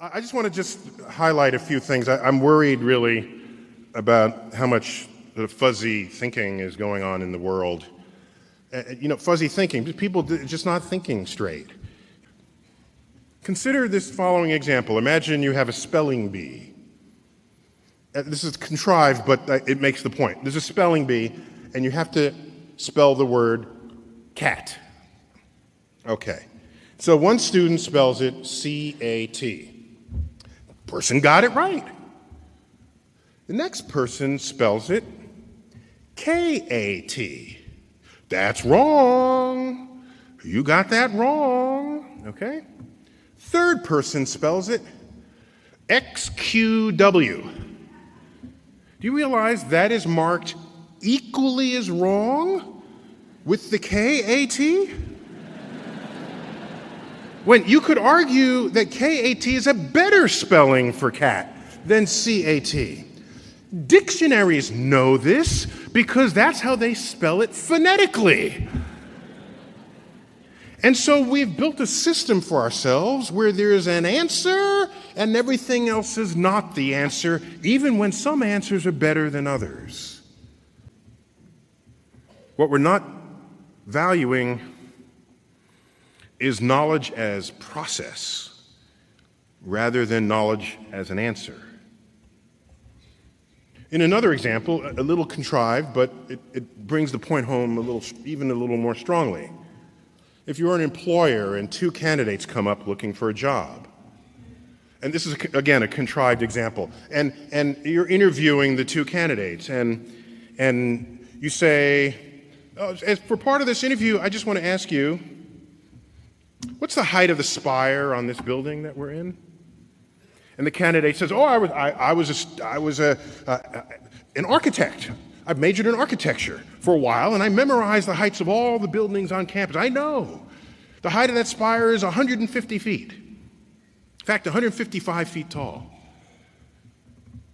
I just want to highlight a few things. I'm worried really about how much fuzzy thinking is going on in the world. Fuzzy thinking, people just not thinking straight. Consider this following example. Imagine you have a spelling bee. This is contrived, but it makes the point. There's a spelling bee, and you have to spell the word cat. Okay. So one student spells it C-A-T. Person got it right. The next person spells it K-A-T. That's wrong. You got that wrong. Okay? Third person spells it X-Q-W. Do you realize that is marked equally as wrong with the K-A-T? When you could argue that K-A-T is a better spelling for cat than C-A-T. Dictionaries know this because that's how they spell it phonetically. And so we've built a system for ourselves where there's an answer and everything else is not the answer, even when some answers are better than others. What we're not valuing is knowledge as process rather than knowledge as an answer. In another example, a little contrived, but it brings the point home even a little more strongly. If you're an employer and two candidates come up looking for a job, and this is, again, a contrived example, and you're interviewing the two candidates, and you say, as for part of this interview, I just want to ask you, what's the height of the spire on this building that we're in? And the candidate says, "Oh, I was an architect. I've majored in architecture for a while, and I memorized the heights of all the buildings on campus. I know the height of that spire is 150 feet. In fact, 155 feet tall."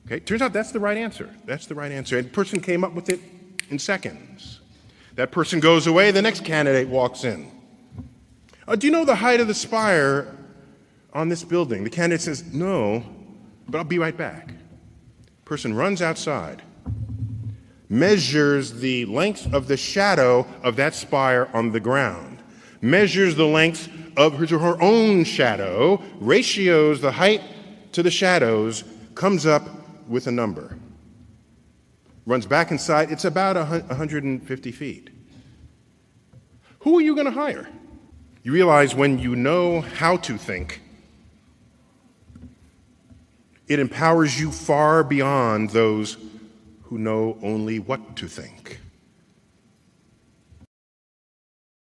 Okay, turns out that's the right answer. That's the right answer. And the person came up with it in seconds. That person goes away. The next candidate walks in. "Do you know the height of the spire on this building?" The candidate says, "No, but I'll be right back." Person runs outside, measures the length of the shadow of that spire on the ground, measures the length of her own shadow, ratios the height to the shadows, comes up with a number. Runs back inside, it's about 150 feet. Who are you going to hire? You realize when you know how to think, it empowers you far beyond those who know only what to think.